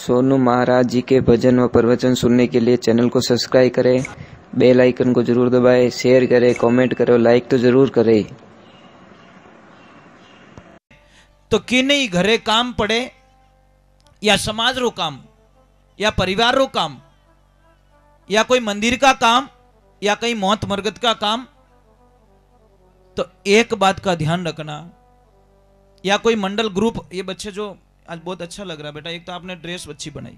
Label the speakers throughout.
Speaker 1: सोनू महाराज जी के भजन व प्रवचन सुनने के लिए चैनल को सब्सक्राइब करें, बेल आइकन को जरूर दबाएं, शेयर करें, कमेंट करें, लाइक तो जरूर करें।
Speaker 2: तो किन्हीं घरे काम पड़े या समाज रो काम या परिवार रो काम या कोई मंदिर का काम या कहीं मौत मरगत का काम, तो एक बात का ध्यान रखना, या कोई मंडल ग्रुप, ये बच्चे जो आज बहुत अच्छा लग रहा है बेटा, एक तो आपने ड्रेस अच्छी बनाई,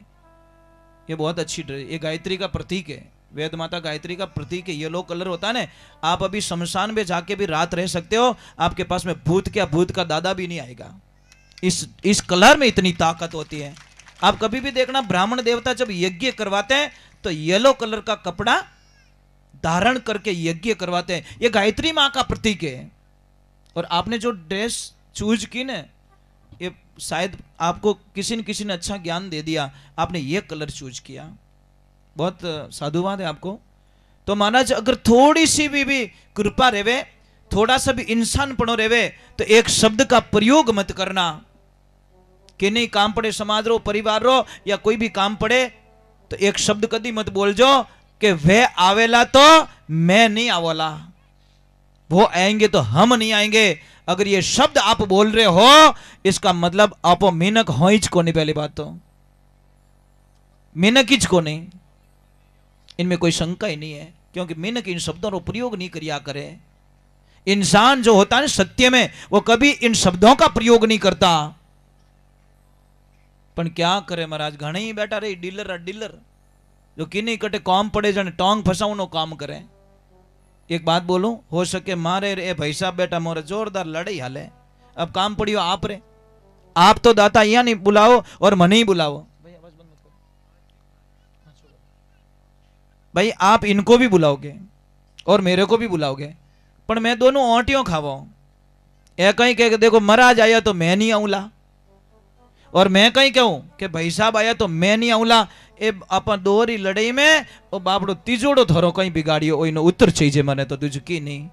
Speaker 2: ये बहुत अच्छी ड्रेस, ये गायत्री का प्रतीक है, वेद माता गायत्री का प्रतीक है, येलो कलर होता है ना। आप अभी शमशान में जाके भी रात रह सकते हो, आपके पास में भूत क्या भूत का दादा भी नहीं आएगा। इस कलर में इतनी ताकत होती है। आप कभी भी देखना, ब्राह्मण देवता जब यज्ञ करवाते हैं तो येलो कलर का कपड़ा धारण करके यज्ञ करवाते हैं, ये गायत्री मां का प्रतीक है। और आपने जो ड्रेस चूज की ना, ये शायद आपको किसी ने अच्छा ज्ञान दे दिया, आपने ये कलर चूज किया, बहुत साधुवाद है आपको। तो महाराज अगर थोड़ी सी भी कृपा रेवे, थोड़ा सा भी इंसान पड़ो रेवे, तो एक शब्द का प्रयोग मत करना कि नहीं काम पड़े समाज रो, परिवार रो या कोई भी काम पड़े, तो एक शब्द कदी मत बोल जो कि वे आवेला तो मैं नहीं आवेला, वो आएंगे तो हम नहीं आएंगे। अगर ये शब्द आप बोल रहे हो, इसका मतलब आप मीनक हो ही को नहीं। पहली बात तो मीनक ही को नहीं, इनमें कोई शंका ही नहीं है, क्योंकि मीनक इन शब्दों का प्रयोग नहीं करिया करे। इंसान जो होता है सत्य में, वो कभी इन शब्दों का प्रयोग नहीं करता। पण क्या करे महाराज, घणे ही बैठा रही डीलर जो किन्हीं कटे काम पड़े जने टोंग फसावनो काम करे। एक बात बोलूं, हो सके मारे रे भाई साहब बेटा मोरे जोरदार लड़ाई हाले, अब काम पड़ियो आप रे, आप तो दाता यहाँ नहीं बुलाओ और मने ही बुलाओ भाई, आप इनको भी बुलाओगे और मेरे को भी बुलाओगे, पर मैं दोनों ओंटियों खावा। ए कहीं कह देखो महाराज आया तो मैं नहीं आऊला, और मैं कहीं कहूं कि भाई साहब आया तो मैं नहीं आऊला। ए अपन दोहरी लड़ाई में ओ बापड़ो तीजोड़ो थरो कहीं बिगाड़ियो ओइनो उतर चाहिए मने तो तुझ की नहीं।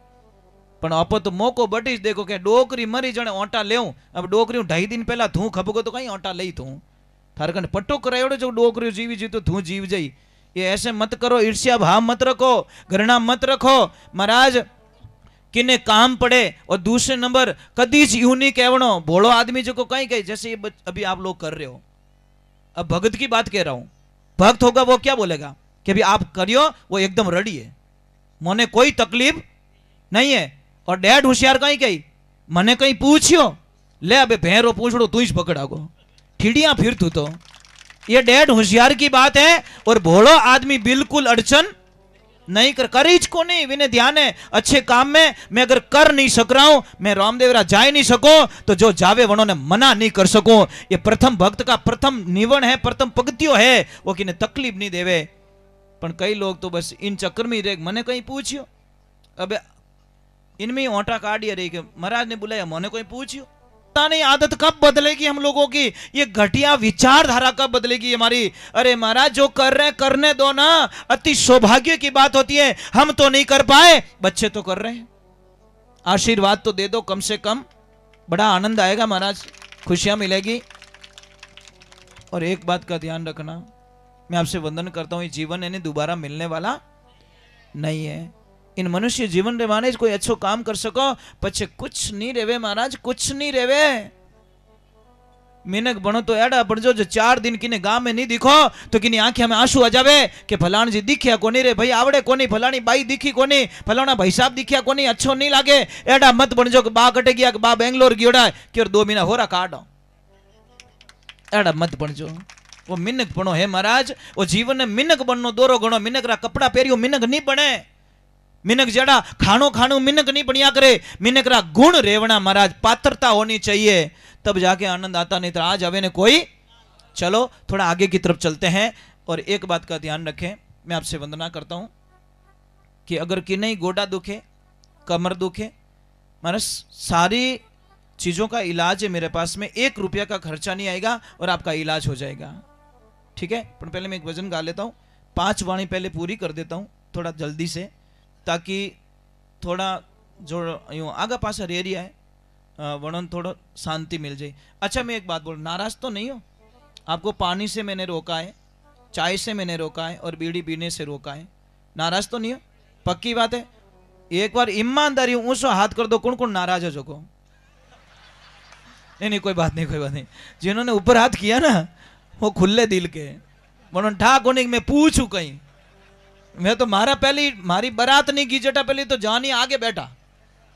Speaker 2: पण आप तो मौको बटीज देखो कि डोकरी मरी जने ओंटा लेऊं, अब डोकरी 2.5 दिन पहला थू खपगो तो कहीं ओंटा लई थू, थारे कने पट्टो करायोड़ो जो डोकरी जीवी जी तो थू जीव जाई। ये ऐसे मत करो, ईर्ष्या भाव मत रखो, घृणा मत रखो। महाराज किने काम पड़े, और दूसरे नंबर कदी यूं नहीं कहवणो भोलो आदमी जो को कहीं कहे, जैसे ये अभी आप लोग कर रहे हो। अब भगत की बात कह रहा हूं, भक्त होगा वो क्या बोलेगा कि अभी आप करियो, वो एकदम रेडी है, मने कोई तकलीफ नहीं है। और डैड होशियार कहीं कही मने कहीं पूछियो, ले अबे भेरो पूछड़ो तू ही पकड़ागो ठिड़िया फिर तू तो, ये डैड होशियार की बात है। और भोलो आदमी बिल्कुल अड़चन नहीं करीज को नहीं, विने ध्यान है अच्छे काम में मैं अगर कर नहीं सक रहा हूं, मैं रामदेवरा जा नहीं सको तो जो जावे वनों ने मना नहीं कर सको। ये प्रथम भक्त का प्रथम निवण है, प्रथम पगतियों है, वो किने तकलीफ नहीं देवे। पण कई लोग तो बस इन चक्कर में रहे, मने कहीं पूछियो, अब इनमें ओंटा काटिया रही कि महाराज ने बुलाया मने कोई पूछियो। पता नहीं आदत कब बदलेगी हम लोगों की, ये घटिया विचारधारा कब बदलेगी हमारी। अरे महाराज जो कर रहे हैं करने दो ना, अति सौभाग्य की बात होती है, हम तो नहीं कर पाए, बच्चे तो कर रहे हैं, आशीर्वाद तो दे दो कम से कम, बड़ा आनंद आएगा महाराज, खुशियां मिलेगी। और एक बात का ध्यान रखना, मैं आपसे वंदन करता हूं, ये जीवन यानी दोबारा मिलने वाला नहीं है। इन मनुष्य जीवन रे माने कोई अच्छो काम कर सको, पछे कुछ नहीं रेवे महाराज, कुछ नहीं रेवे। मिनक बनो तो एड़ा बन जो 4 दिन किने गांव में नहीं दिखो तो किनी आंखें में आंसू आ जावे कि फलाण जी दिखिया कोनी रे भाई, आवड़े कोनी, फलाणी बाई दिखी कोनी, फलाना भाई साहब दिखिया कोनी, अच्छो नहीं लागे। एड़ा मत बन जो बा कटे गया, बा बेंगलोर गयोड़ा कि 2 महीना होरा काटो, एड़ा मत बन जो। वो मिनक बनो है महाराज, वो जीवन में मिनक बननो दोरो गणो। मिनक रा कपड़ा पहरियो मिनक नहीं बने, मिनक जड़ा खाणो मिनक नहीं बनिया करे, मिनक रा गुण रेवना महाराज, पात्रता होनी चाहिए, तब जाके आनंद आता, नहीं तो आज अवे ने कोई। चलो थोड़ा आगे की तरफ चलते हैं। और एक बात का ध्यान रखें, मैं आपसे वंदना करता हूं कि अगर कि नहीं गोडा दुखे, कमर दुखे, महाराज सारी चीजों का इलाज है मेरे पास में, 1 रुपया का खर्चा नहीं आएगा और आपका इलाज हो जाएगा, ठीक है। पर पहले मैं एक भजन गा लेता हूं, 5 वाणी पहले पूरी कर देता हूं थोड़ा जल्दी से, ताकि थोड़ा जो यूँ आगा पासा एरिया है वणन थोड़ा शांति मिल जाए। अच्छा मैं एक बात बोल, नाराज तो नहीं हो, आपको पानी से मैंने रोका है, चाय से मैंने रोका है और बीड़ी पीने से रोका है। नाराज तो नहीं हो? पक्की बात है। एक बार ईमानदारी ऊंचो हाथ कर दो, कौन कौन नाराज हो जो? नहीं, कोई बात नहीं, कोई बात नहीं। जिन्होंने ऊपर हाथ किया ना वो खुले दिल के, बोलो ठाकुर मैं पूछू कहीं, मैं तो मारी बारात नहीं की जटा पहले तो जानी आगे बैठा।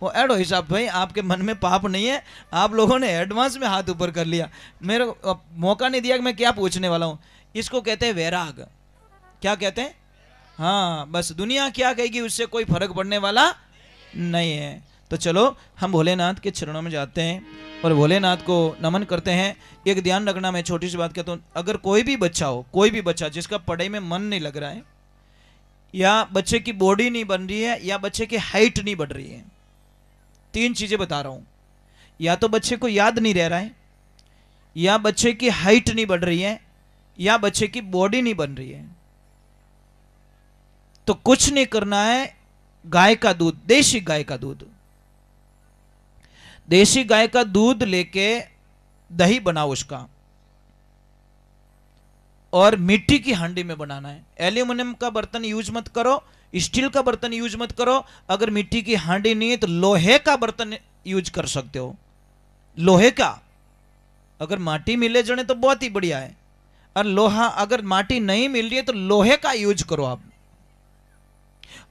Speaker 2: वो एडो हिसाब भाई, आपके मन में पाप नहीं है, आप लोगों ने एडवांस में हाथ ऊपर कर लिया, मेरे को मौका नहीं दिया कि मैं क्या पूछने वाला हूं। इसको कहते हैं वैराग। क्या कहते हैं? हाँ, बस दुनिया क्या कहेगी उससे कोई फर्क पड़ने वाला नहीं है। तो चलो हम भोलेनाथ के चरणों में जाते हैं और भोलेनाथ को नमन करते हैं। एक ध्यान रखना, मैं छोटी सी बात कहता हूँ, अगर कोई भी बच्चा हो, कोई भी बच्चा जिसका पढ़ाई में मन नहीं लग रहा है, या बच्चे की बॉडी नहीं बन रही है, या बच्चे की हाइट नहीं बढ़ रही है, 3 चीजें बता रहा हूं, या तो बच्चे को याद नहीं रह रहा है, या बच्चे की हाइट नहीं बढ़ रही है, या बच्चे की बॉडी नहीं बन रही है, तो कुछ नहीं करना है। गाय का दूध, देशी गाय का दूध, देशी गाय का दूध लेके दही बनाओ उसका, और मिट्टी की हांडी में बनाना है। एल्यूमिनियम का बर्तन यूज मत करो, स्टील का बर्तन यूज मत करो। अगर मिट्टी की हांडी नहीं है तो लोहे का बर्तन यूज कर सकते हो, लोहे का। अगर माटी मिले जने तो बहुत ही बढ़िया है, और लोहा अगर माटी नहीं मिल रही है तो लोहे का यूज करो आप,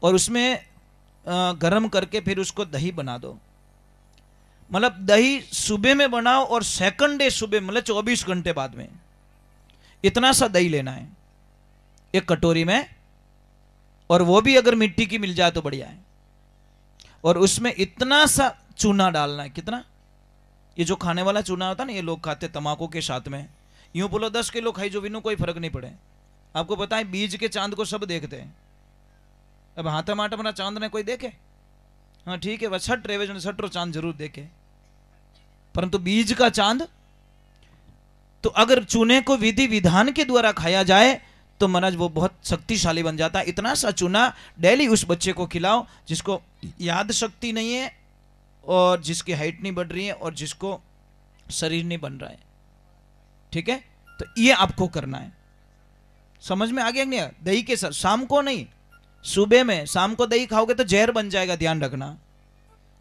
Speaker 2: और उसमें गर्म करके फिर उसको दही बना दो। मतलब दही सुबह में बनाओ और सेकंड डे सुबह, मतलब 24 घंटे बाद में, इतना सा दही लेना है एक कटोरी में, और वो भी अगर मिट्टी की मिल जाए तो बढ़िया है, और उसमें इतना सा चूना डालना है। कितना? ये जो खाने वाला चूना होता है ना, ये लोग खाते तंबाकू के साथ में, यूं बोलो 10 किलो खाई जो विनू कोई फर्क नहीं पड़े। आपको पता है बीज के चांद को सब देखते हैं। अब हाथा माटा मरा चांद ने कोई देखे? हाँ ठीक है, वह 6 रेवे 6 चांद जरूर देखे, परंतु बीज का चांद। तो अगर चूने को विधि विधान के द्वारा खाया जाए तो महाराज वो बहुत शक्तिशाली बन जाता है। इतना सा चूना डेली उस बच्चे को खिलाओ जिसको याद शक्ति नहीं है, और जिसकी हाइट नहीं बढ़ रही है, और जिसको शरीर नहीं बन रहा है। ठीक है, तो ये आपको करना है। समझ में आ गया नहीं? दही के साथ शाम को नहीं, सुबह में। शाम को दही खाओगे तो जहर बन जाएगा, ध्यान रखना।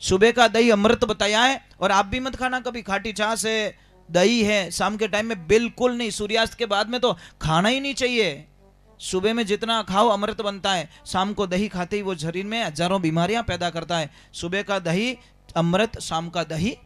Speaker 2: सुबह का दही अमृत बताया है, और आप भी मत खाना कभी। खाटी छाछ है, दही है, शाम के टाइम में बिल्कुल नहीं। सूर्यास्त के बाद में तो खाना ही नहीं चाहिए। सुबह में जितना खाओ अमृत बनता है, शाम को दही खाते ही वो शरीर में हजारों बीमारियां पैदा करता है। सुबह का दही अमृत, शाम का दही